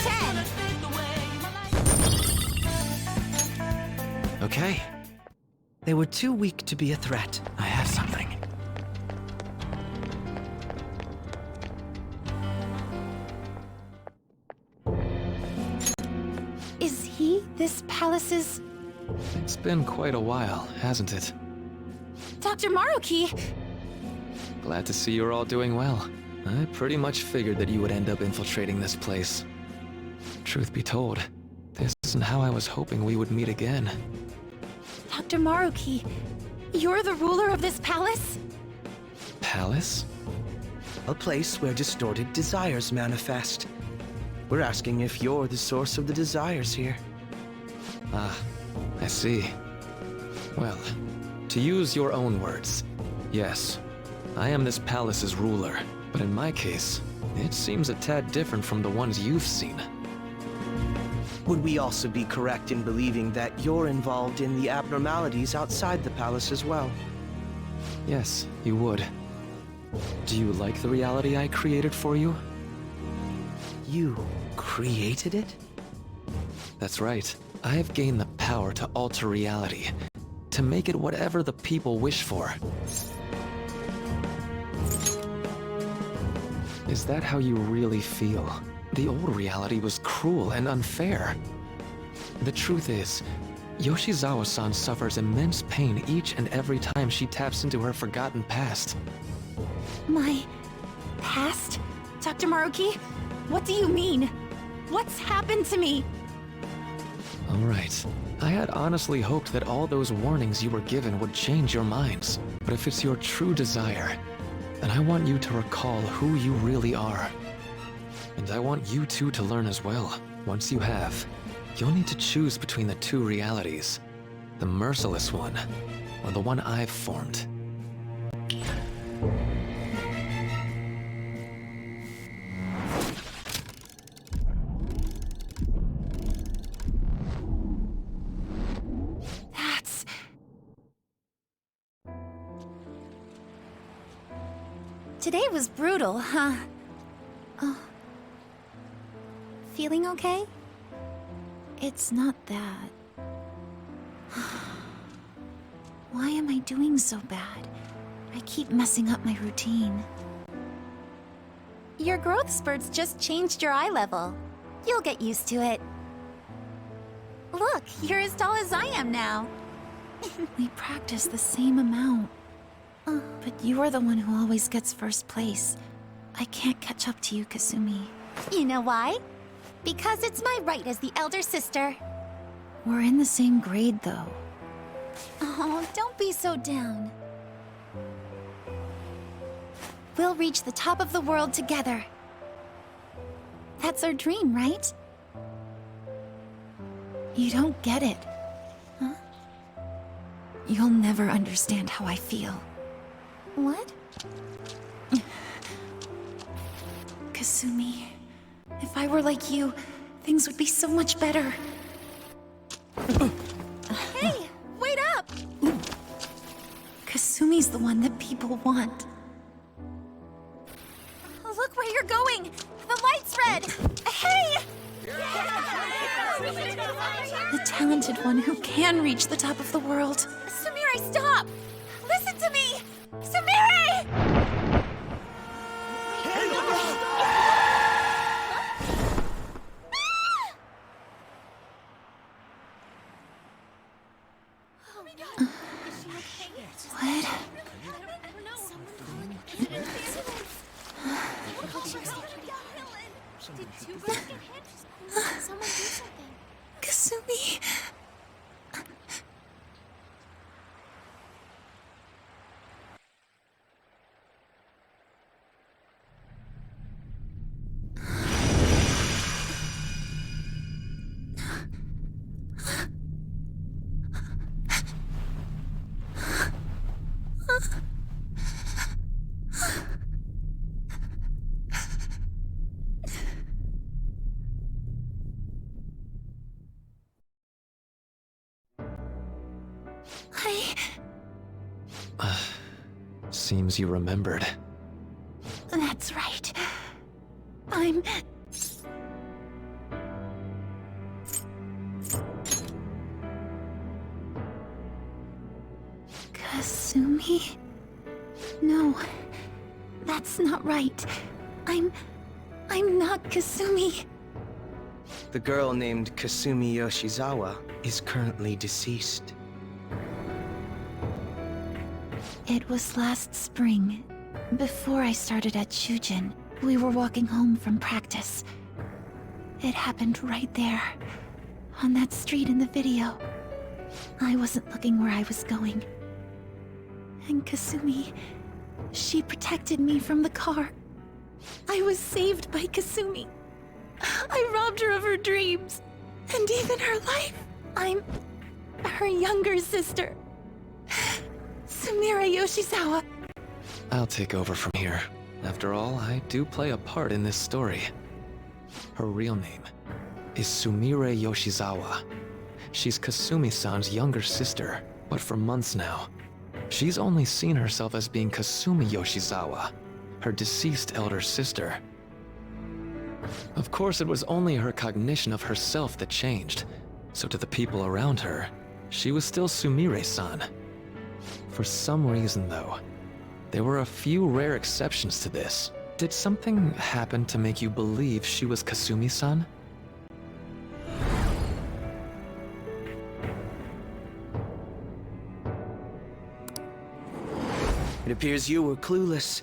10. Okay. They were too weak to be a threat. I have something. Is he this palace's... It's been quite a while, hasn't it? Dr. Maruki? Glad to see you're all doing well. I pretty much figured that you would end up infiltrating this place. Truth be told, this isn't how I was hoping we would meet again. Dr. Maruki, you're the ruler of this palace? Palace? A place where distorted desires manifest. We're asking if you're the source of the desires here. Ah, I see. Well, to use your own words, yes, I am this palace's ruler, but in my case, it seems a tad different from the ones you've seen. Would we also be correct in believing that you're involved in the abnormalities outside the palace as well? Yes, you would. Do you like the reality I created for you? You created it? That's right. I have gained the power to alter reality, to make it whatever the people wish for. Is that how you really feel? The old reality was cruel and unfair. The truth is, Yoshizawa-san suffers immense pain each and every time she taps into her forgotten past. My past? Dr. Maruki? What do you mean? What's happened to me? All right. I had honestly hoped that all those warnings you were given would change your minds. But if it's your true desire, then I want you to recall who you really are. And I want you two to learn as well. Once you have, you'll need to choose between the two realities. The merciless one, or the one I've formed. Today was brutal, huh? Oh. Feeling okay? It's not that. Why am I doing so bad? I keep messing up my routine. Your growth spurts just changed your eye level. You'll get used to it. Look, you're as tall as I am now. We practice the same amount. But you are the one who always gets first place. I can't catch up to you, Kasumi. You know why? Because it's my right as the elder sister. We're in the same grade, though. Oh, don't be so down. We'll reach the top of the world together. That's our dream, right? You don't get it. Huh? You'll never understand how I feel. What? Kasumi, if I were like you, things would be so much better. Hey, wait up! Kasumi's the one that people want. Look where you're going! The light's red! Hey! The talented one who can reach the top of the world. Sumire, stop! Listen to me! Sumire! What? Kasumi. Seems you remembered. That's right. I'm... Kasumi? No, that's not right. I'm not Kasumi. The girl named Kasumi Yoshizawa is currently deceased. It was last spring, before I started at Shujin. We were walking home from practice. It happened right there, on that street in the video. I wasn't looking where I was going. And Kasumi, she protected me from the car. I was saved by Kasumi. I robbed her of her dreams, and even her life. I'm her younger sister. Sumire Yoshizawa. I'll take over from here. After all, I do play a part in this story. Her real name is Sumire Yoshizawa. She's Kasumi-san's younger sister, but for months now, she's only seen herself as being Kasumi Yoshizawa, her deceased elder sister. Of course, it was only her cognition of herself that changed. So to the people around her, she was still Sumire-san. For some reason, though, there were a few rare exceptions to this. Did something happen to make you believe she was Kasumi-san? It appears you were clueless,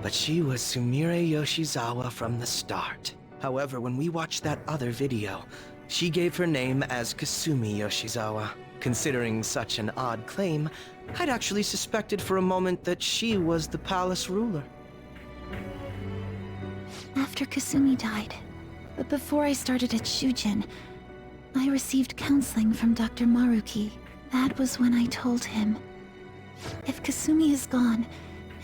but she was Sumire Yoshizawa from the start. However, when we watched that other video, she gave her name as Kasumi Yoshizawa. Considering such an odd claim, I'd actually suspected for a moment that she was the palace ruler. After Kasumi died, but before I started at Shujin, I received counseling from Dr. Maruki. That was when I told him, if Kasumi is gone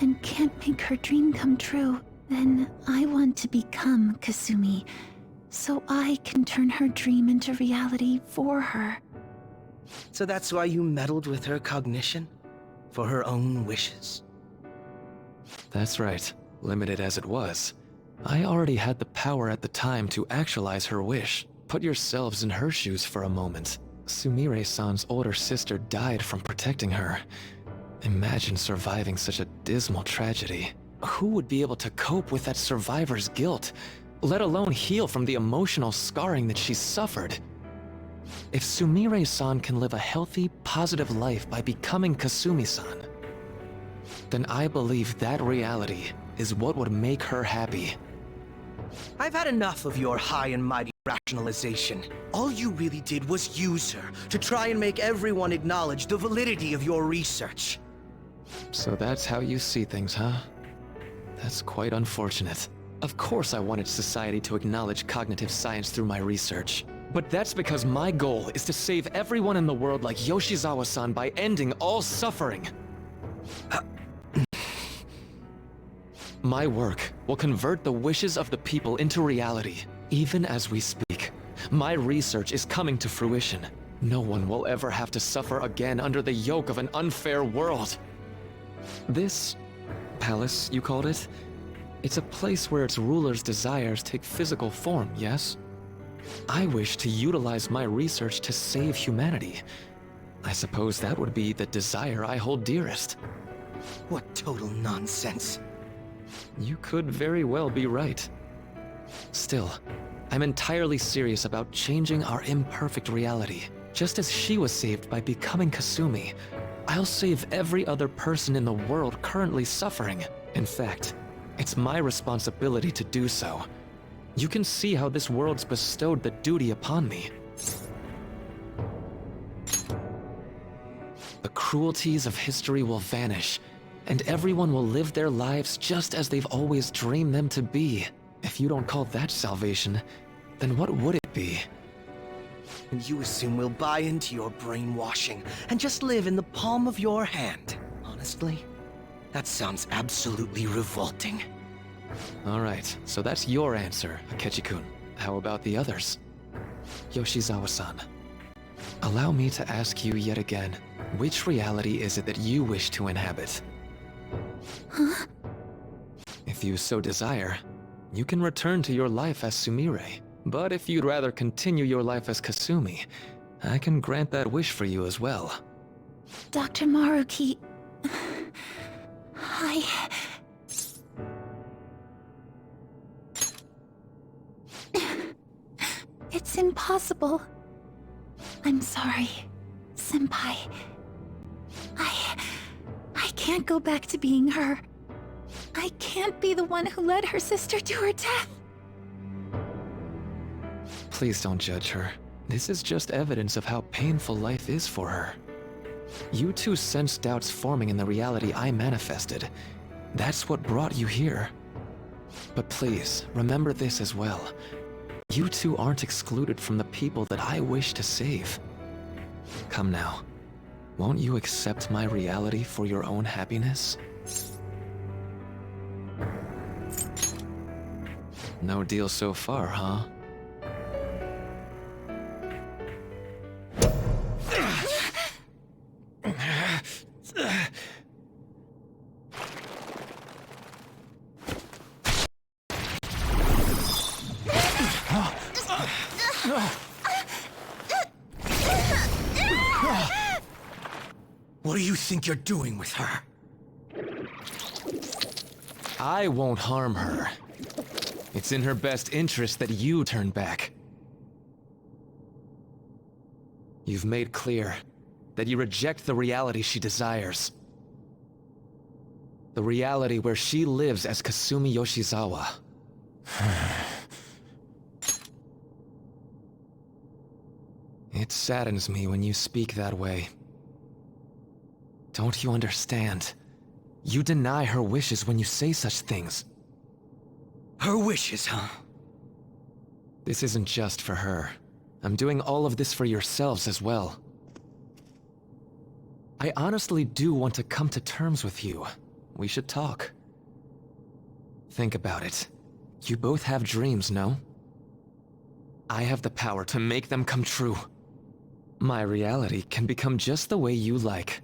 and can't make her dream come true, then I want to become Kasumi, so I can turn her dream into reality for her. So that's why you meddled with her cognition? For her own wishes? That's right. Limited as it was, I already had the power at the time to actualize her wish. Put yourselves in her shoes for a moment. Sumire-san's older sister died from protecting her. Imagine surviving such a dismal tragedy. Who would be able to cope with that survivor's guilt, let alone heal from the emotional scarring that she suffered? If Sumire-san can live a healthy, positive life by becoming Kasumi-san, then I believe that reality is what would make her happy. I've had enough of your high and mighty rationalization. All you really did was use her to try and make everyone acknowledge the validity of your research. So that's how you see things, huh? That's quite unfortunate. Of course I wanted society to acknowledge cognitive science through my research. But that's because my goal is to save everyone in the world like Yoshizawa-san by ending all suffering. My work will convert the wishes of the people into reality, even as we speak. My research is coming to fruition. No one will ever have to suffer again under the yoke of an unfair world. This palace, you called it? It's a place where its ruler's desires take physical form, yes? I wish to utilize my research to save humanity. I suppose that would be the desire I hold dearest. What total nonsense. You could very well be right. Still, I'm entirely serious about changing our imperfect reality. Just as she was saved by becoming Kasumi, I'll save every other person in the world currently suffering. In fact, it's my responsibility to do so. You can see how this world's bestowed the duty upon me. The cruelties of history will vanish, and everyone will live their lives just as they've always dreamed them to be. If you don't call that salvation, then what would it be? And you assume we'll buy into your brainwashing and just live in the palm of your hand. Honestly, that sounds absolutely revolting. Alright, so that's your answer, Akechi-kun. How about the others? Yoshizawa-san, allow me to ask you yet again, which reality is it that you wish to inhabit? Huh? If you so desire, you can return to your life as Sumire. But if you'd rather continue your life as Kasumi, I can grant that wish for you as well. Dr. Maruki... It's impossible. I'm sorry, Senpai. I can't go back to being her. I can't be the one who led her sister to her death. Please don't judge her. This is just evidence of how painful life is for her. You two sensed doubts forming in the reality I manifested. That's what brought you here. But please, remember this as well. You two aren't excluded from the people that I wish to save. Come now. Won't you accept my reality for your own happiness? No deal so far, huh? What do you think you're doing with her? I won't harm her. It's in her best interest that you turn back. You've made clear that you reject the reality she desires. The reality where she lives as Kasumi Yoshizawa. It saddens me when you speak that way. Don't you understand? You deny her wishes when you say such things. Her wishes, huh? This isn't just for her. I'm doing all of this for yourselves as well. I honestly do want to come to terms with you. We should talk. Think about it. You both have dreams, no? I have the power to make them come true. My reality can become just the way you like.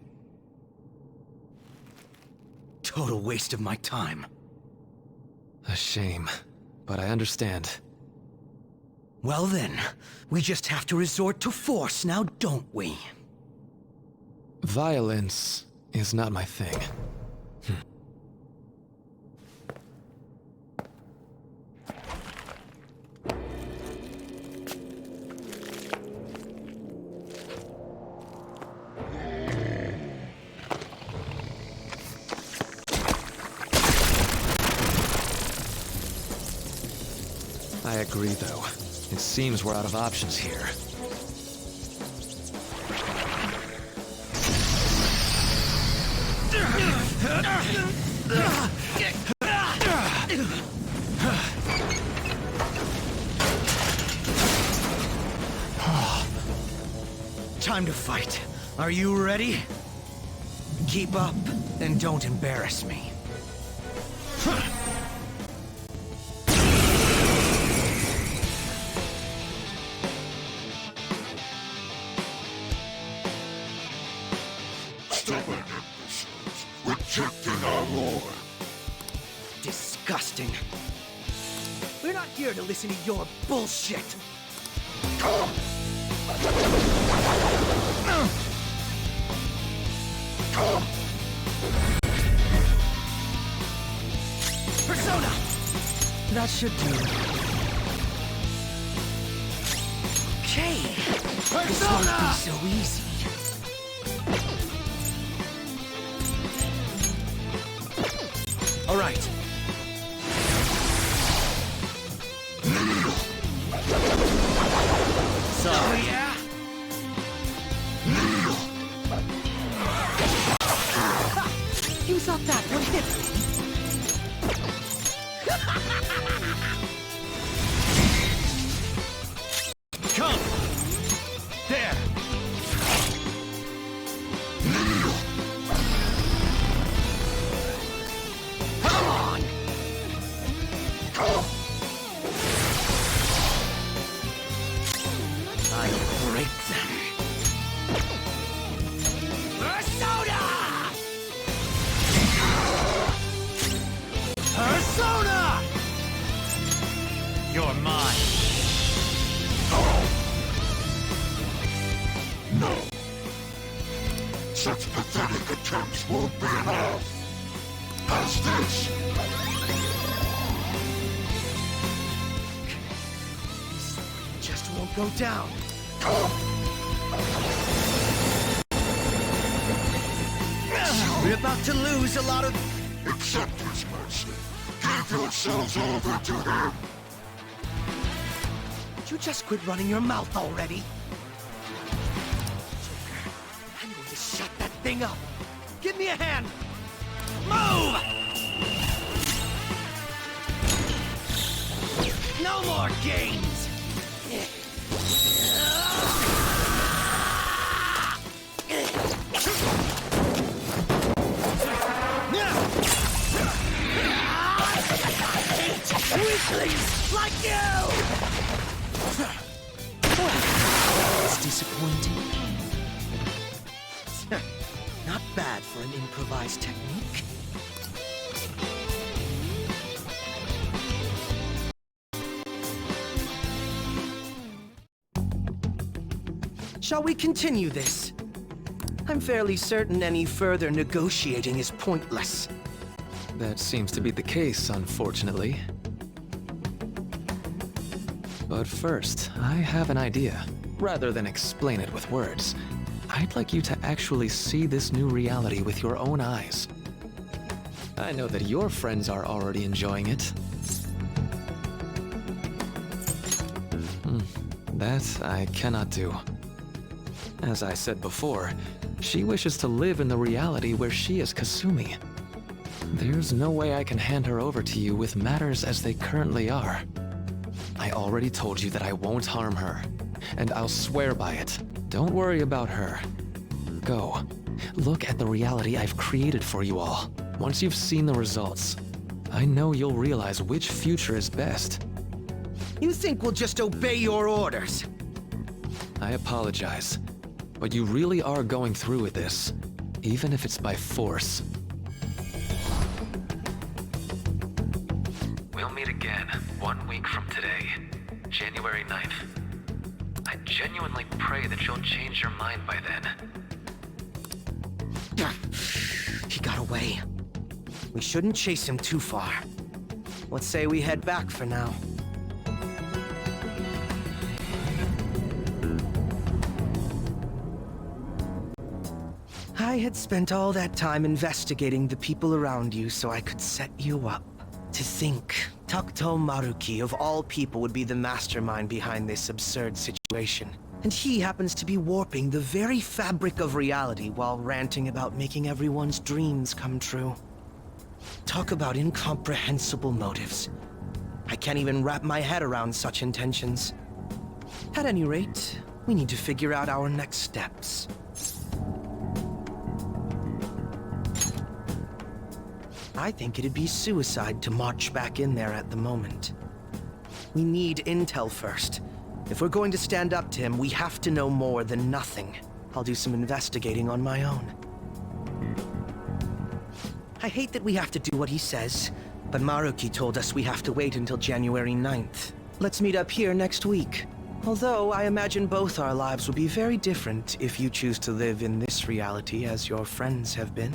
Total waste of my time. A shame, but I understand. Well then, we just have to resort to force now, don't we? Violence is not my thing. I agree, though. It seems we're out of options here. Time to fight. Are you ready? Keep up, and don't embarrass me. Stubborn imbeciles, rejecting our lord. Disgusting. We're not here to listen to your bullshit. Persona! That should do. Okay. Persona! This won't be so easy. All right. Sorry. Oh, yeah? Use up that one hit. Come! There! Come on! I'll break them. Persona! Persona! You're mine. No. Such pathetic attempts won't be enough. How's this? Just won't go down. We're about to lose a lot of... Accept his mercy. Give yourselves over to him. Would you just quit running your mouth already? Joker, I'm going to shut that thing up. Give me a hand. Move! No more games! Weaklings like you! It's disappointing. Not bad for an improvised technique. Shall we continue this? I'm fairly certain any further negotiating is pointless. That seems to be the case, unfortunately. But first, I have an idea. Rather than explain it with words, I'd like you to actually see this new reality with your own eyes. I know that your friends are already enjoying it. That I cannot do. As I said before, she wishes to live in the reality where she is Kasumi. There's no way I can hand her over to you with matters as they currently are. I already told you that I won't harm her, and I'll swear by it. Don't worry about her. Go. Look at the reality I've created for you all. Once you've seen the results, I know you'll realize which future is best. You think we'll just obey your orders? I apologize, but you really are going through with this, even if it's by force. We'll meet again 1 week from today, January 9th. I genuinely pray that you'll change your mind by then. He got away. We shouldn't chase him too far. Let's say we head back for now. I had spent all that time investigating the people around you so I could set you up. To think Takuto Maruki of all people would be the mastermind behind this absurd situation. And he happens to be warping the very fabric of reality while ranting about making everyone's dreams come true. Talk about incomprehensible motives. I can't even wrap my head around such intentions. At any rate, we need to figure out our next steps. I think it'd be suicide to march back in there at the moment. We need intel first. If we're going to stand up to him, we have to know more than nothing. I'll do some investigating on my own. I hate that we have to do what he says, but Maruki told us we have to wait until January 9th. Let's meet up here next week. Although I imagine both our lives will be very different if you choose to live in this reality as your friends have been.